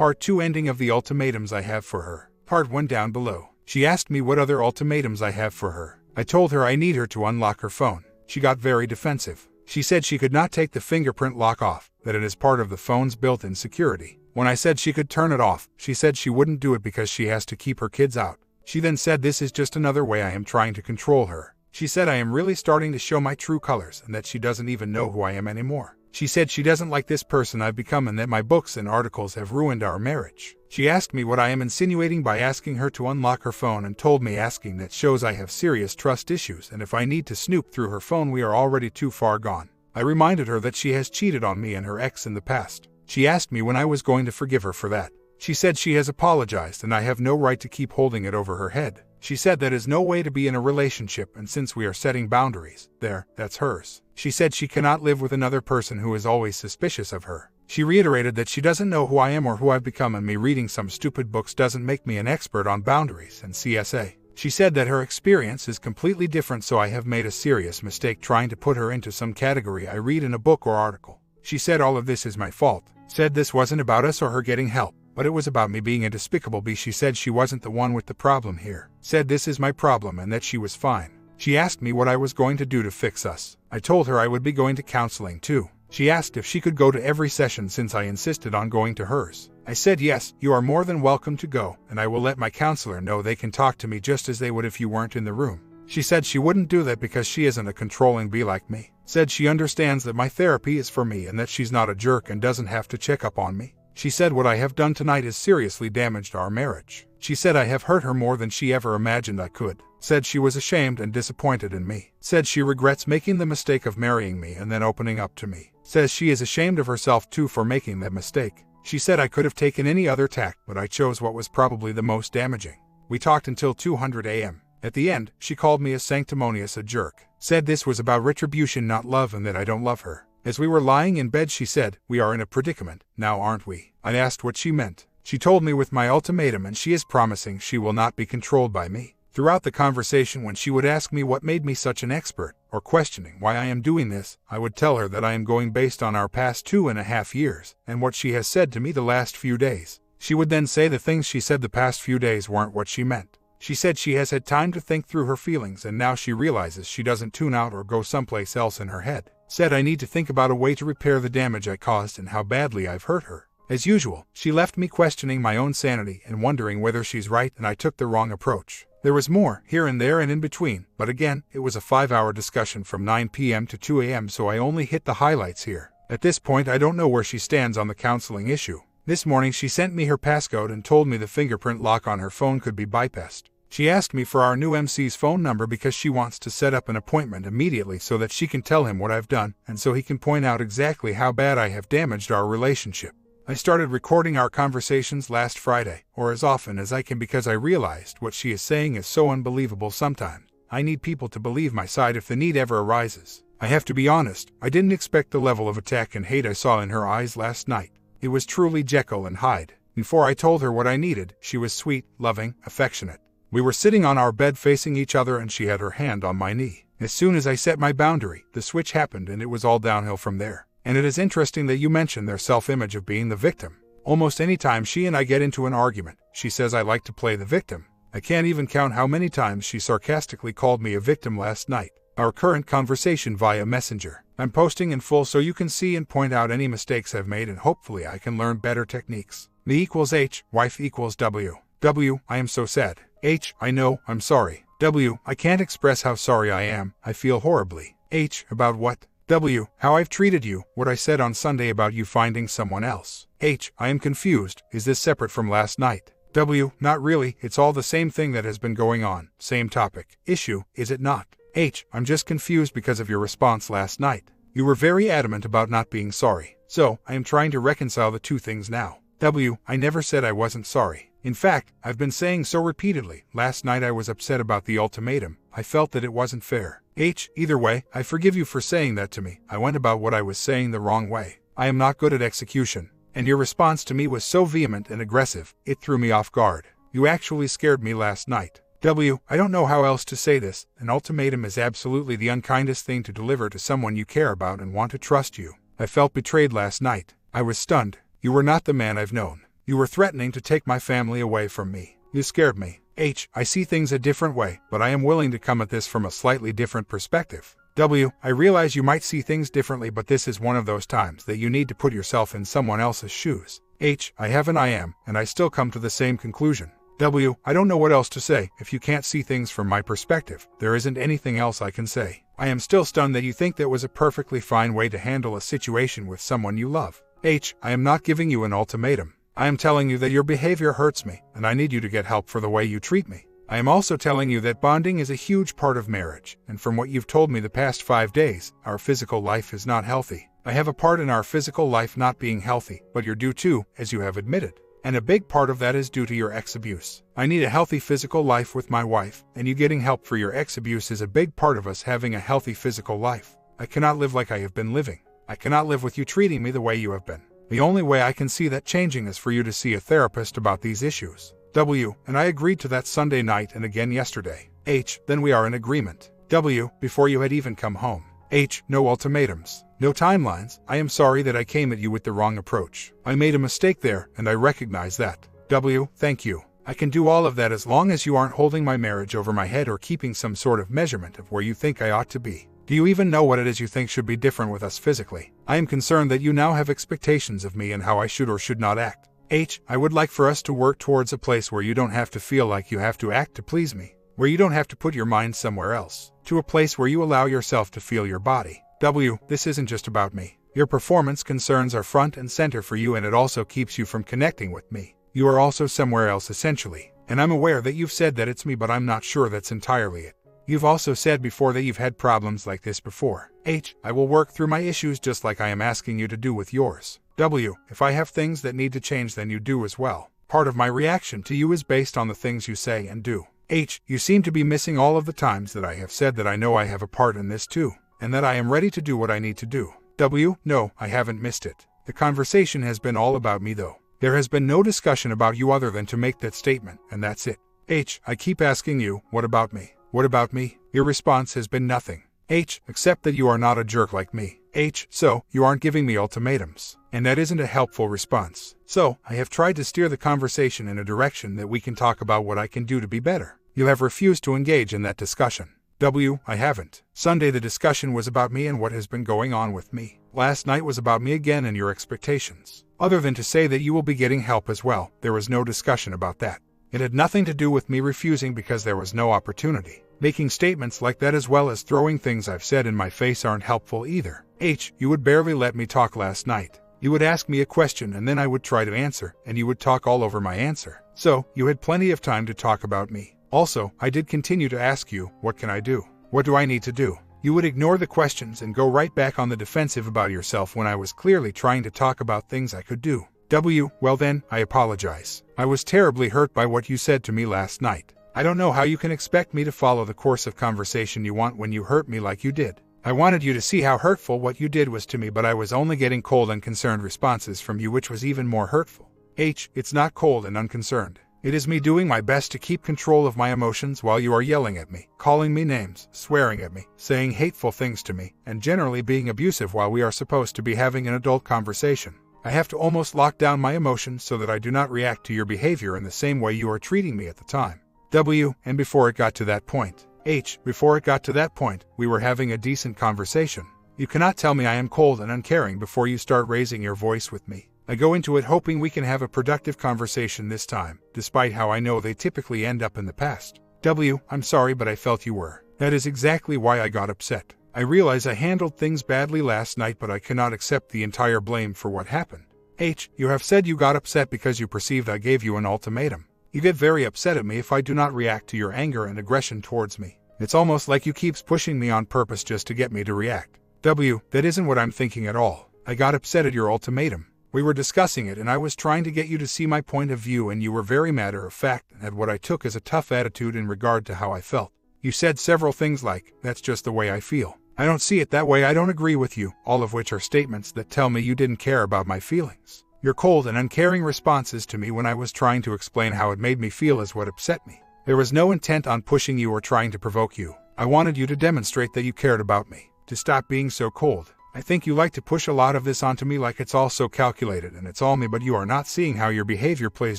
Part 2 Ending of the ultimatums I have for her. Part 1 down below. She asked me what other ultimatums I have for her. I told her I need her to unlock her phone. She got very defensive. She said she could not take the fingerprint lock off, that it is part of the phone's built-in security. When I said she could turn it off, she said she wouldn't do it because she has to keep her kids out. She then said this is just another way I am trying to control her. She said I am really starting to show my true colors and that she doesn't even know who I am anymore. She said she doesn't like this person I've become and that my books and articles have ruined our marriage. She asked me what I am insinuating by asking her to unlock her phone and told me asking that shows I have serious trust issues and if I need to snoop through her phone we are already too far gone. I reminded her that she has cheated on me and her ex in the past. She asked me when I was going to forgive her for that. She said she has apologized and I have no right to keep holding it over her head. She said that is no way to be in a relationship and since we are setting boundaries, that's hers. She said she cannot live with another person who is always suspicious of her. She reiterated that she doesn't know who I am or who I've become and me reading some stupid books doesn't make me an expert on boundaries and CSA. She said that her experience is completely different so I have made a serious mistake trying to put her into some category I read in a book or article. She said all of this is my fault. Said this wasn't about us or her getting help, but it was about me being a despicable bee. She said she wasn't the one with the problem here. Said this is my problem and that she was fine. She asked me what I was going to do to fix us. I told her I would be going to counseling too. She asked if she could go to every session since I insisted on going to hers. I said yes, you are more than welcome to go, and I will let my counselor know they can talk to me just as they would if you weren't in the room. She said she wouldn't do that because she isn't a controlling bee like me. Said she understands that my therapy is for me and that she's not a jerk and doesn't have to check up on me. She said what I have done tonight has seriously damaged our marriage. She said I have hurt her more than she ever imagined I could. Said she was ashamed and disappointed in me. Said she regrets making the mistake of marrying me and then opening up to me. Says she is ashamed of herself too for making that mistake. She said I could have taken any other tack, but I chose what was probably the most damaging. We talked until 2:00 a.m. At the end, she called me a sanctimonious a jerk. Said this was about retribution not love and that I don't love her. As we were lying in bed she said, we are in a predicament, now aren't we? I asked what she meant. She told me with my ultimatum and she is promising she will not be controlled by me. Throughout the conversation when she would ask me what made me such an expert, or questioning why I am doing this, I would tell her that I am going based on our past 2.5 years, and what she has said to me the last few days. She would then say the things she said the past few days weren't what she meant. She said she has had time to think through her feelings and now she realizes she doesn't tune out or go someplace else in her head. Said I need to think about a way to repair the damage I caused and how badly I've hurt her. As usual, she left me questioning my own sanity and wondering whether she's right and I took the wrong approach. There was more, here and there and in between, but again, it was a 5-hour discussion from 9 p.m. to 2 a.m. so I only hit the highlights here. At this point I don't know where she stands on the counseling issue. This morning she sent me her passcode and told me the fingerprint lock on her phone could be bypassed. She asked me for our new MC's phone number because she wants to set up an appointment immediately so that she can tell him what I've done and so he can point out exactly how bad I have damaged our relationship. I started recording our conversations last Friday, or as often as I can because I realized what she is saying is so unbelievable sometimes. I need people to believe my side if the need ever arises. I have to be honest, I didn't expect the level of attack and hate I saw in her eyes last night. It was truly Jekyll and Hyde. Before I told her what I needed, she was sweet, loving, affectionate. We were sitting on our bed facing each other and she had her hand on my knee. As soon as I set my boundary, the switch happened and it was all downhill from there. And it is interesting that you mention their self-image of being the victim. Almost any time she and I get into an argument, she says I like to play the victim. I can't even count how many times she sarcastically called me a victim last night. Our current conversation via Messenger. I'm posting in full so you can see and point out any mistakes I've made and hopefully I can learn better techniques. Me equals H, wife equals W. W, I am so sad. H, I know, I'm sorry. W, I can't express how sorry I am, I feel horribly. H, about what? W, how I've treated you, what I said on Sunday about you finding someone else. H, I am confused, is this separate from last night? W, not really, it's all the same thing that has been going on, same topic. Issue, is it not? H, I'm just confused because of your response last night. You were very adamant about not being sorry, so I am trying to reconcile the two things now. W, I never said I wasn't sorry. In fact, I've been saying so repeatedly. Last night I was upset about the ultimatum. I felt that it wasn't fair. H, either way, I forgive you for saying that to me. I went about what I was saying the wrong way. I am not good at execution. And your response to me was so vehement and aggressive, it threw me off guard. You actually scared me last night. W, I don't know how else to say this. An ultimatum is absolutely the unkindest thing to deliver to someone you care about and want to trust you. I felt betrayed last night. I was stunned. You were not the man I've known. You were threatening to take my family away from me. You scared me. H. I see things a different way, but I am willing to come at this from a slightly different perspective. W. I realize you might see things differently, but this is one of those times that you need to put yourself in someone else's shoes. H. I have and I am, and I still come to the same conclusion. W. I don't know what else to say. If you can't see things from my perspective, there isn't anything else I can say. I am still stunned that you think that was a perfectly fine way to handle a situation with someone you love. H. I am not giving you an ultimatum. I am telling you that your behavior hurts me, and I need you to get help for the way you treat me. I am also telling you that bonding is a huge part of marriage, and from what you've told me the past 5 days, our physical life is not healthy. I have a part in our physical life not being healthy, but you're due too, as you have admitted. And a big part of that is due to your ex-abuse. I need a healthy physical life with my wife, and you getting help for your ex-abuse is a big part of us having a healthy physical life. I cannot live like I have been living. I cannot live with you treating me the way you have been. The only way I can see that changing is for you to see a therapist about these issues. W. And I agreed to that Sunday night and again yesterday. H. Then we are in agreement. W. Before you had even come home. H. No ultimatums. No timelines. I am sorry that I came at you with the wrong approach. I made a mistake there, and I recognize that. W. Thank you. I can do all of that as long as you aren't holding my marriage over my head or keeping some sort of measurement of where you think I ought to be. Do you even know what it is you think should be different with us physically? I am concerned that you now have expectations of me and how I should or should not act. H. I would like for us to work towards a place where you don't have to feel like you have to act to please me, where you don't have to put your mind somewhere else, to a place where you allow yourself to feel your body. W. This isn't just about me. Your performance concerns are front and center for you, and it also keeps you from connecting with me. You are also somewhere else essentially, and I'm aware that you've said that it's me, but I'm not sure that's entirely it. You've also said before that you've had problems like this before. H. I will work through my issues just like I am asking you to do with yours. W. If I have things that need to change, then you do as well. Part of my reaction to you is based on the things you say and do. H. You seem to be missing all of the times that I have said that I know I have a part in this too, and that I am ready to do what I need to do. W. No, I haven't missed it. The conversation has been all about me though. There has been no discussion about you other than to make that statement, and that's it. H. I keep asking you, what about me? What about me? Your response has been nothing. H. Except that you are not a jerk like me. H. So, you aren't giving me ultimatums. And that isn't a helpful response. So, I have tried to steer the conversation in a direction that we can talk about what I can do to be better. You have refused to engage in that discussion. W. I haven't. Sunday the discussion was about me and what has been going on with me. Last night was about me again and your expectations. Other than to say that you will be getting help as well, there was no discussion about that. It had nothing to do with me refusing because there was no opportunity. Making statements like that as well as throwing things I've said in my face aren't helpful either. H. You would barely let me talk last night. You would ask me a question and then I would try to answer, and you would talk all over my answer. So, you had plenty of time to talk about me. Also, I did continue to ask you, what can I do? What do I need to do? You would ignore the questions and go right back on the defensive about yourself when I was clearly trying to talk about things I could do. W. Well then, I apologize. I was terribly hurt by what you said to me last night. I don't know how you can expect me to follow the course of conversation you want when you hurt me like you did. I wanted you to see how hurtful what you did was to me, but I was only getting cold and concerned responses from you, which was even more hurtful. H. It's not cold and unconcerned. It is me doing my best to keep control of my emotions while you are yelling at me, calling me names, swearing at me, saying hateful things to me, and generally being abusive while we are supposed to be having an adult conversation. I have to almost lock down my emotions so that I do not react to your behavior in the same way you are treating me at the time. W. And before it got to that point. H. Before it got to that point, we were having a decent conversation. You cannot tell me I am cold and uncaring before you start raising your voice with me. I go into it hoping we can have a productive conversation this time, despite how I know they typically end up in the past. W. I'm sorry, but I felt you were. That is exactly why I got upset. I realize I handled things badly last night, but I cannot accept the entire blame for what happened. H. You have said you got upset because you perceived I gave you an ultimatum. You get very upset at me if I do not react to your anger and aggression towards me. It's almost like you keeps pushing me on purpose just to get me to react. W. That isn't what I'm thinking at all. I got upset at your ultimatum. We were discussing it and I was trying to get you to see my point of view, and you were very matter-of-fact and had what I took as a tough attitude in regard to how I felt. You said several things like, that's just the way I feel. I don't see it that way, I don't agree with you, all of which are statements that tell me you didn't care about my feelings. Your cold and uncaring responses to me when I was trying to explain how it made me feel is what upset me. There was no intent on pushing you or trying to provoke you. I wanted you to demonstrate that you cared about me, to stop being so cold. I think you like to push a lot of this onto me like it's all so calculated and it's all me, but you are not seeing how your behavior plays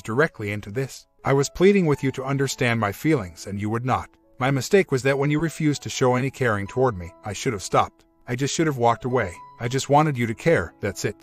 directly into this. I was pleading with you to understand my feelings and you would not. My mistake was that when you refused to show any caring toward me, I should have stopped. I just should have walked away. I just wanted you to care, that's it.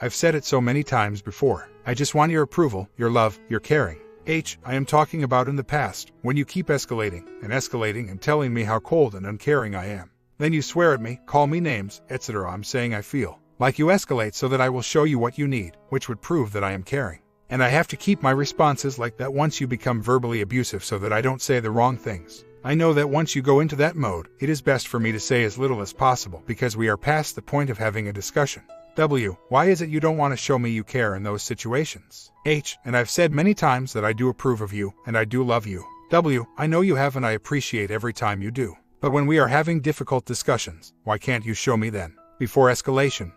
I've said it so many times before. I just want your approval, your love, your caring. I am talking about in the past, when you keep escalating and telling me how cold and uncaring I am. Then you swear at me, call me names, etc. I'm saying I feel like you escalate so that I will show you what you need, which would prove that I am caring. And I have to keep my responses like that once you become verbally abusive so that I don't say the wrong things. I know that once you go into that mode, it is best for me to say as little as possible because we are past the point of having a discussion. Why is it you don't want to show me you care in those situations? And I've said many times that I do approve of you, and I do love you. I know you have and I appreciate every time you do. But when we are having difficult discussions, why can't you show me then? Before escalation.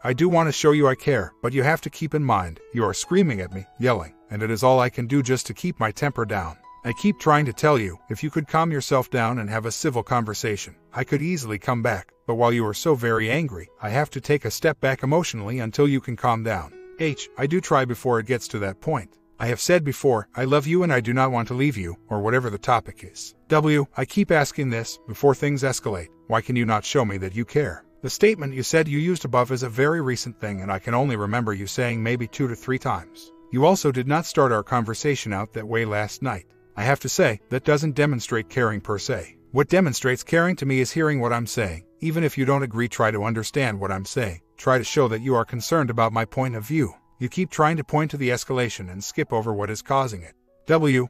I do want to show you I care, but you have to keep in mind, you are screaming at me, yelling, and it is all I can do just to keep my temper down. I keep trying to tell you, if you could calm yourself down and have a civil conversation, I could easily come back, but while you are so very angry, I have to take a step back emotionally until you can calm down. I do try before it gets to that point. I have said before, I love you and I do not want to leave you, or whatever the topic is. I keep asking this, before things escalate, why can you not show me that you care? The statement you said you used above is a very recent thing and I can only remember you saying maybe 2 to 3 times. You also did not start our conversation out that way last night. I have to say, that doesn't demonstrate caring per se. What demonstrates caring to me is hearing what I'm saying. Even if you don't agree, try to understand what I'm saying. Try to show that you are concerned about my point of view. You keep trying to point to the escalation and skip over what is causing it.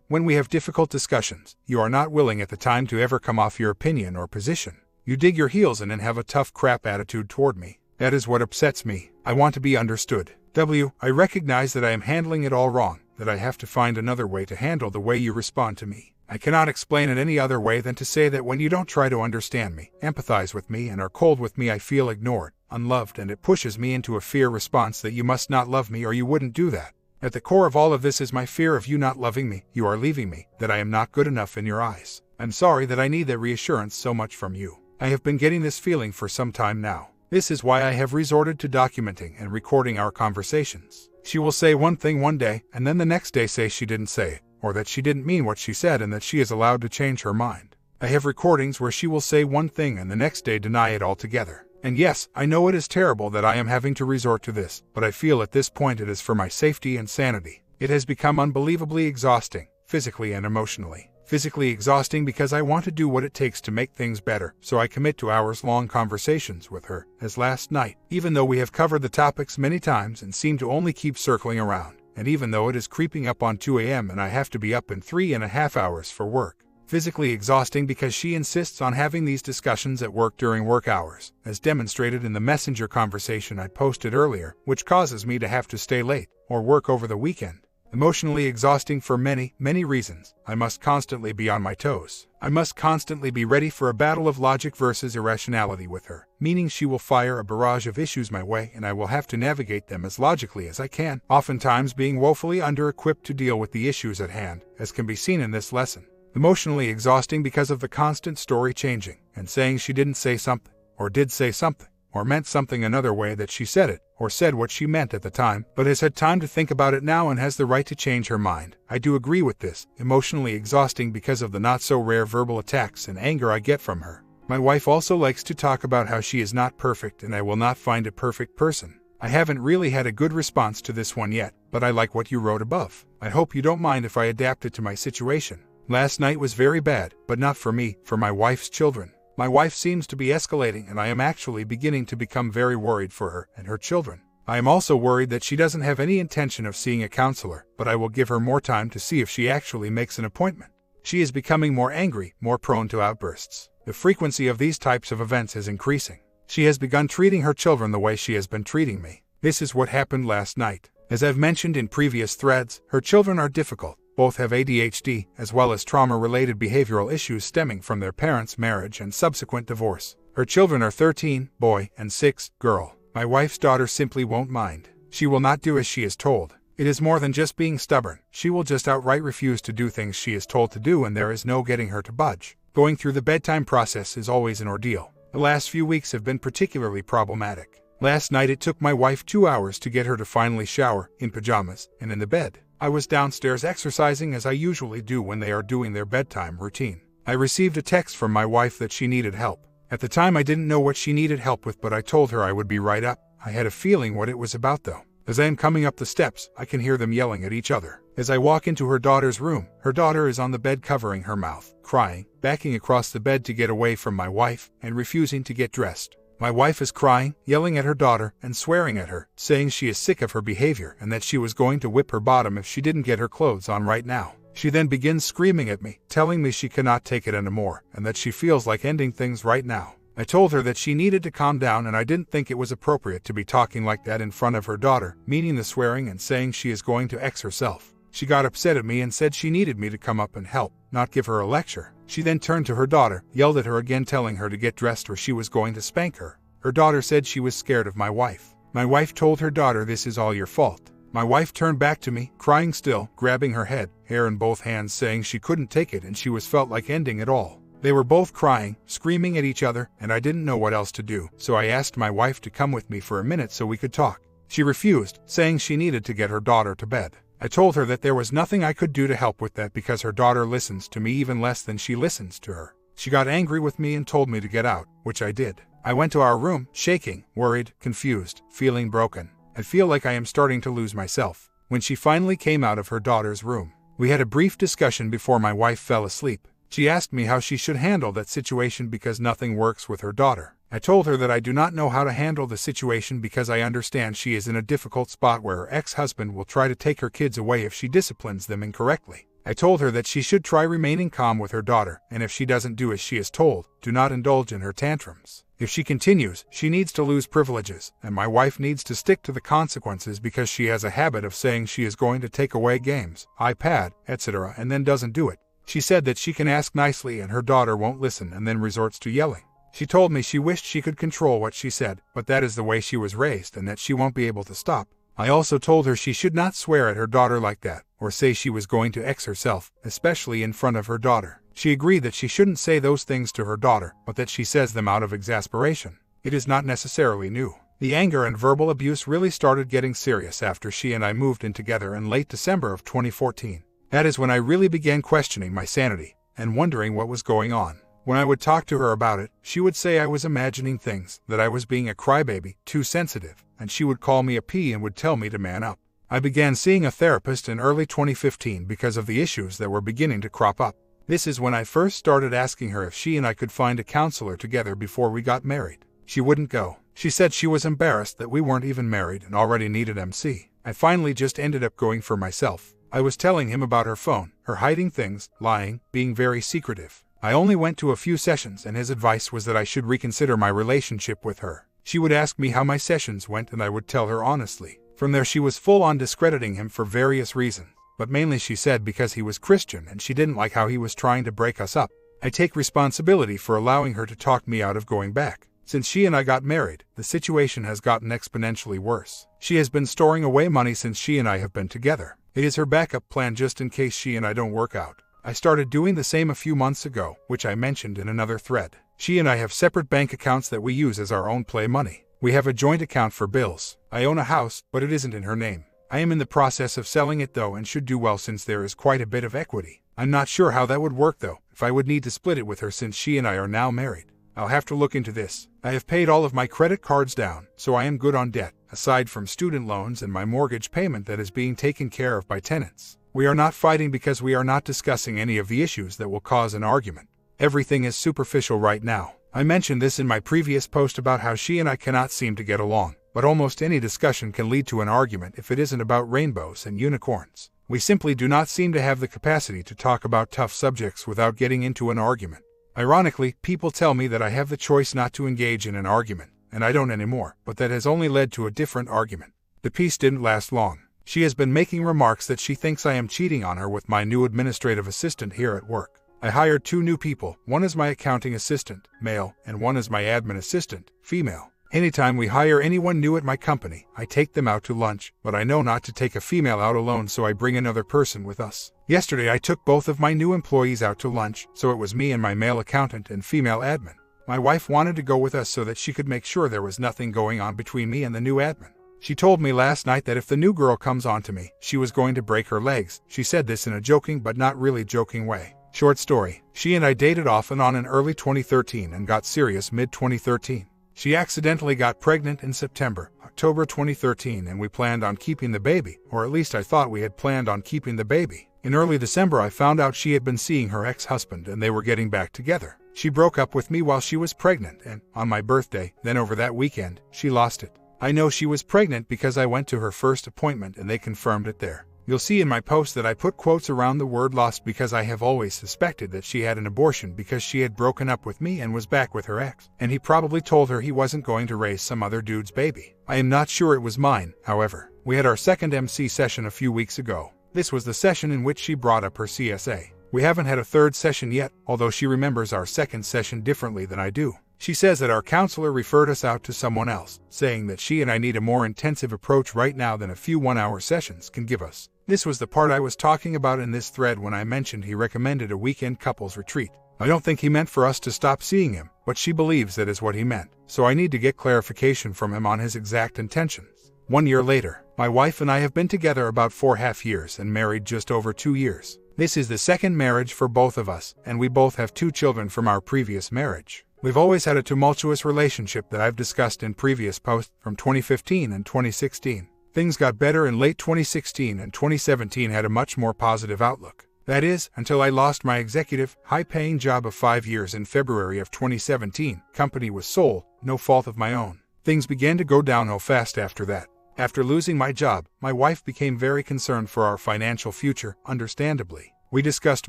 When we have difficult discussions, you are not willing at the time to ever come off your opinion or position. You dig your heels in and have a tough crap attitude toward me. That is what upsets me. I want to be understood. I recognize that I am handling it all wrong, that I have to find another way to handle the way you respond to me. I cannot explain it any other way than to say that when you don't try to understand me, empathize with me, and are cold with me, I feel ignored, unloved, and it pushes me into a fear response that you must not love me or you wouldn't do that. At the core of all of this is my fear of you not loving me, you are leaving me, that I am not good enough in your eyes. I'm sorry that I need that reassurance so much from you. I have been getting this feeling for some time now. This is why I have resorted to documenting and recording our conversations. She will say one thing one day, and then the next day say she didn't say it, or that she didn't mean what she said and that she is allowed to change her mind. I have recordings where she will say one thing and the next day deny it altogether. And yes, I know it is terrible that I am having to resort to this, but I feel at this point it is for my safety and sanity. It has become unbelievably exhausting, physically and emotionally. Physically exhausting because I want to do what it takes to make things better, so I commit to hours-long conversations with her, as last night, even though we have covered the topics many times and seem to only keep circling around, and even though it is creeping up on 2 a.m. and I have to be up in 3.5 hours for work. Physically exhausting because she insists on having these discussions at work during work hours, as demonstrated in the messenger conversation I posted earlier, which causes me to have to stay late, or work over the weekend. Emotionally exhausting for many, many reasons. I must constantly be on my toes. I must constantly be ready for a battle of logic versus irrationality with her, meaning she will fire a barrage of issues my way and I will have to navigate them as logically as I can, oftentimes being woefully under-equipped to deal with the issues at hand, as can be seen in this lesson. Emotionally exhausting because of the constant story changing, and saying she didn't say something, or did say something, or meant something another way that she said it, or said what she meant at the time, but has had time to think about it now and has the right to change her mind. I do agree with this. Emotionally exhausting because of the not-so-rare verbal attacks and anger I get from her. My wife also likes to talk about how she is not perfect and I will not find a perfect person. I haven't really had a good response to this one yet, but I like what you wrote above. I hope you don't mind if I adapt it to my situation. Last night was very bad, but not for me, for my wife's children. My wife seems to be escalating and I am actually beginning to become very worried for her and her children. I am also worried that she doesn't have any intention of seeing a counselor, but I will give her more time to see if she actually makes an appointment. She is becoming more angry, more prone to outbursts. The frequency of these types of events is increasing. She has begun treating her children the way she has been treating me. This is what happened last night. As I've mentioned in previous threads, her children are difficult. Both have ADHD, as well as trauma-related behavioral issues stemming from their parents' marriage and subsequent divorce. Her children are 13, boy, and 6, girl. My wife's daughter simply won't mind. She will not do as she is told. It is more than just being stubborn. She will just outright refuse to do things she is told to do and there is no getting her to budge. Going through the bedtime process is always an ordeal. The last few weeks have been particularly problematic. Last night it took my wife 2 hours to get her to finally shower, in pajamas, and in the bed. I was downstairs exercising as I usually do when they are doing their bedtime routine. I received a text from my wife that she needed help. At the time I didn't know what she needed help with, but I told her I would be right up. I had a feeling what it was about though. As I am coming up the steps, I can hear them yelling at each other. As I walk into her daughter's room, her daughter is on the bed covering her mouth, crying, backing across the bed to get away from my wife, and refusing to get dressed. My wife is crying, yelling at her daughter, and swearing at her, saying she is sick of her behavior and that she was going to whip her bottom if she didn't get her clothes on right now. She then begins screaming at me, telling me she cannot take it anymore, and that she feels like ending things right now. I told her that she needed to calm down and I didn't think it was appropriate to be talking like that in front of her daughter, meaning the swearing and saying she is going to X herself. She got upset at me and said she needed me to come up and help, not give her a lecture. She then turned to her daughter, yelled at her again, telling her to get dressed or she was going to spank her. Her daughter said she was scared of my wife. My wife told her daughter, "This is all your fault." My wife turned back to me, crying still, grabbing her head, hair in both hands, saying she couldn't take it and she was felt like ending it all. They were both crying, screaming at each other, and I didn't know what else to do, so I asked my wife to come with me for a minute so we could talk. She refused, saying she needed to get her daughter to bed. I told her that there was nothing I could do to help with that because her daughter listens to me even less than she listens to her. She got angry with me and told me to get out, which I did. I went to our room, shaking, worried, confused, feeling broken. I feel like I am starting to lose myself. When she finally came out of her daughter's room, we had a brief discussion before my wife fell asleep. She asked me how she should handle that situation because nothing works with her daughter. I told her that I do not know how to handle the situation because I understand she is in a difficult spot where her ex-husband will try to take her kids away if she disciplines them incorrectly. I told her that she should try remaining calm with her daughter, and if she doesn't do as she is told, do not indulge in her tantrums. If she continues, she needs to lose privileges, and my wife needs to stick to the consequences because she has a habit of saying she is going to take away games, iPad, etc., and then doesn't do it. She said that she can ask nicely and her daughter won't listen and then resorts to yelling. She told me she wished she could control what she said, but that is the way she was raised and that she won't be able to stop. I also told her she should not swear at her daughter like that, or say she was going to X herself, especially in front of her daughter. She agreed that she shouldn't say those things to her daughter, but that she says them out of exasperation. It is not necessarily new. The anger and verbal abuse really started getting serious after she and I moved in together in late December of 2014. That is when I really began questioning my sanity, and wondering what was going on. When I would talk to her about it, she would say I was imagining things, that I was being a crybaby, too sensitive, and she would call me a P and would tell me to man up. I began seeing a therapist in early 2015 because of the issues that were beginning to crop up. This is when I first started asking her if she and I could find a counselor together before we got married. She wouldn't go. She said she was embarrassed that we weren't even married and already needed MC. I finally just ended up going for myself. I was telling him about her phone, her hiding things, lying, being very secretive. I only went to a few sessions and his advice was that I should reconsider my relationship with her. She would ask me how my sessions went and I would tell her honestly. From there she was full on discrediting him for various reasons, but mainly she said because he was Christian and she didn't like how he was trying to break us up. I take responsibility for allowing her to talk me out of going back. Since she and I got married, the situation has gotten exponentially worse. She has been storing away money since she and I have been together. It is her backup plan just in case she and I don't work out. I started doing the same a few months ago, which I mentioned in another thread. She and I have separate bank accounts that we use as our own play money. We have a joint account for bills. I own a house, but it isn't in her name. I am in the process of selling it though and should do well since there is quite a bit of equity. I'm not sure how that would work though, if I would need to split it with her since she and I are now married. I'll have to look into this. I have paid all of my credit cards down, so I am good on debt, aside from student loans and my mortgage payment that is being taken care of by tenants. We are not fighting because we are not discussing any of the issues that will cause an argument. Everything is superficial right now. I mentioned this in my previous post about how she and I cannot seem to get along, but almost any discussion can lead to an argument if it isn't about rainbows and unicorns. We simply do not seem to have the capacity to talk about tough subjects without getting into an argument. Ironically, people tell me that I have the choice not to engage in an argument, and I don't anymore, but that has only led to a different argument. The peace didn't last long. She has been making remarks that she thinks I am cheating on her with my new administrative assistant here at work. I hired 2 new people, one is my accounting assistant, male, and one is my admin assistant, female. Anytime we hire anyone new at my company, I take them out to lunch, but I know not to take a female out alone, so I bring another person with us. Yesterday I took both of my new employees out to lunch, so it was me and my male accountant and female admin. My wife wanted to go with us so that she could make sure there was nothing going on between me and the new admin. She told me last night that if the new girl comes on to me, she was going to break her legs. She said this in a joking but not really joking way. Short story, she and I dated off and on in early 2013 and got serious mid-2013. She accidentally got pregnant in October 2013, and we planned on keeping the baby, or at least I thought we had planned on keeping the baby. In early December I found out she had been seeing her ex-husband and they were getting back together. She broke up with me while she was pregnant and, on my birthday, then over that weekend, she lost it. I know she was pregnant because I went to her first appointment and they confirmed it there. You'll see in my post that I put quotes around the word lost because I have always suspected that she had an abortion because she had broken up with me and was back with her ex, and he probably told her he wasn't going to raise some other dude's baby. I am not sure it was mine, however. We had our second MC session a few weeks ago. This was the session in which she brought up her CSA. We haven't had a third session yet, although she remembers our second session differently than I do. She says that our counselor referred us out to someone else, saying that she and I need a more intensive approach right now than a few one-hour sessions can give us. This was the part I was talking about in this thread when I mentioned he recommended a weekend couples retreat. I don't think he meant for us to stop seeing him, but she believes that is what he meant, so I need to get clarification from him on his exact intentions. 1 year later, my wife and I have been together about 4.5 years and married just over 2 years. This is the second marriage for both of us, and we both have 2 children from our previous marriage. We've always had a tumultuous relationship that I've discussed in previous posts from 2015 and 2016. Things got better in late 2016 and 2017 had a much more positive outlook. That is, until I lost my executive, high-paying job of 5 years in February of 2017. Company was sold, no fault of my own. Things began to go downhill fast after that. After losing my job, my wife became very concerned for our financial future, understandably. We discussed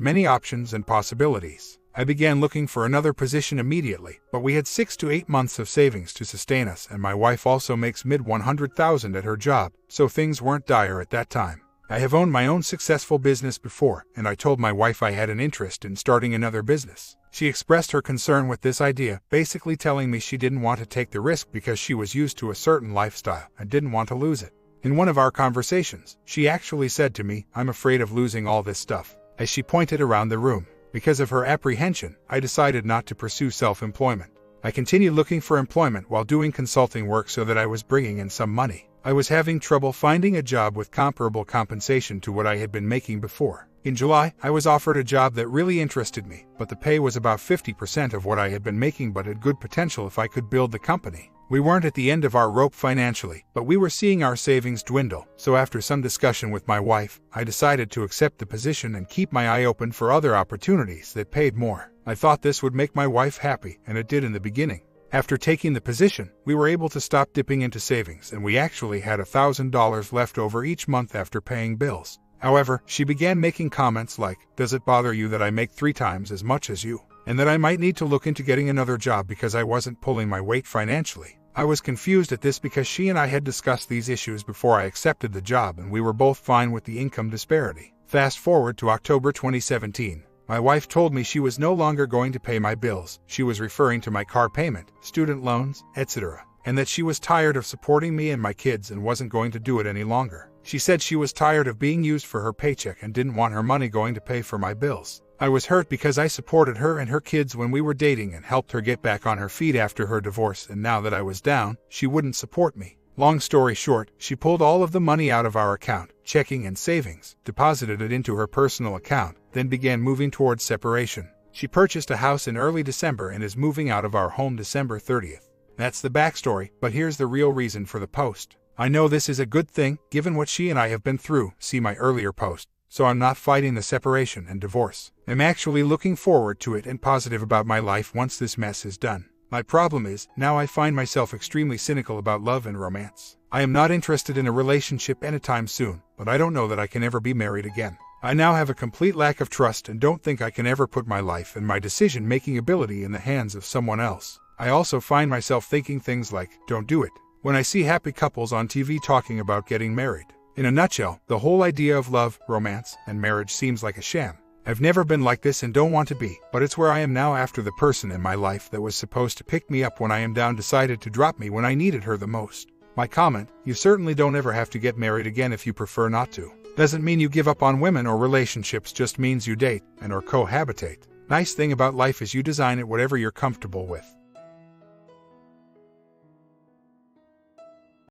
many options and possibilities. I began looking for another position immediately, but we had 6 to 8 months of savings to sustain us, and my wife also makes mid-100,000 at her job, so things weren't dire at that time. I have owned my own successful business before, and I told my wife I had an interest in starting another business. She expressed her concern with this idea, basically telling me she didn't want to take the risk because she was used to a certain lifestyle and didn't want to lose it. In one of our conversations, she actually said to me, "I'm afraid of losing all this stuff," as she pointed around the room. Because of her apprehension, I decided not to pursue self-employment. I continued looking for employment while doing consulting work so that I was bringing in some money. I was having trouble finding a job with comparable compensation to what I had been making before. In July, I was offered a job that really interested me, but the pay was about 50% of what I had been making but had good potential if I could build the company. We weren't at the end of our rope financially, but we were seeing our savings dwindle, so after some discussion with my wife, I decided to accept the position and keep my eye open for other opportunities that paid more. I thought this would make my wife happy, and it did in the beginning. After taking the position, we were able to stop dipping into savings, and we actually had $1,000 left over each month after paying bills. However, she began making comments like, "Does it bother you that I make 3 times as much as you? And that I might need to look into getting another job because I wasn't pulling my weight financially?" I was confused at this because she and I had discussed these issues before I accepted the job and we were both fine with the income disparity. Fast forward to October 2017. My wife told me she was no longer going to pay my bills. She was referring to my car payment, student loans, etc., and that she was tired of supporting me and my kids and wasn't going to do it any longer. She said she was tired of being used for her paycheck and didn't want her money going to pay for my bills. I was hurt because I supported her and her kids when we were dating and helped her get back on her feet after her divorce, and now that I was down, she wouldn't support me. Long story short, she pulled all of the money out of our account, checking and savings, deposited it into her personal account, then began moving towards separation. She purchased a house in early December and is moving out of our home December 30th. That's the backstory, but here's the real reason for the post. I know this is a good thing, given what she and I have been through, see my earlier post. So I'm not fighting the separation and divorce. I'm actually looking forward to it and positive about my life once this mess is done. My problem is, now I find myself extremely cynical about love and romance. I am not interested in a relationship anytime soon, but I don't know that I can ever be married again. I now have a complete lack of trust and don't think I can ever put my life and my decision-making ability in the hands of someone else. I also find myself thinking things like, "Don't do it," when I see happy couples on TV talking about getting married. In a nutshell, the whole idea of love, romance, and marriage seems like a sham. I've never been like this and don't want to be, but it's where I am now after the person in my life that was supposed to pick me up when I am down decided to drop me when I needed her the most. My comment, you certainly don't ever have to get married again if you prefer not to. Doesn't mean you give up on women or relationships, just means you date and or cohabitate. Nice thing about life is you design it whatever you're comfortable with.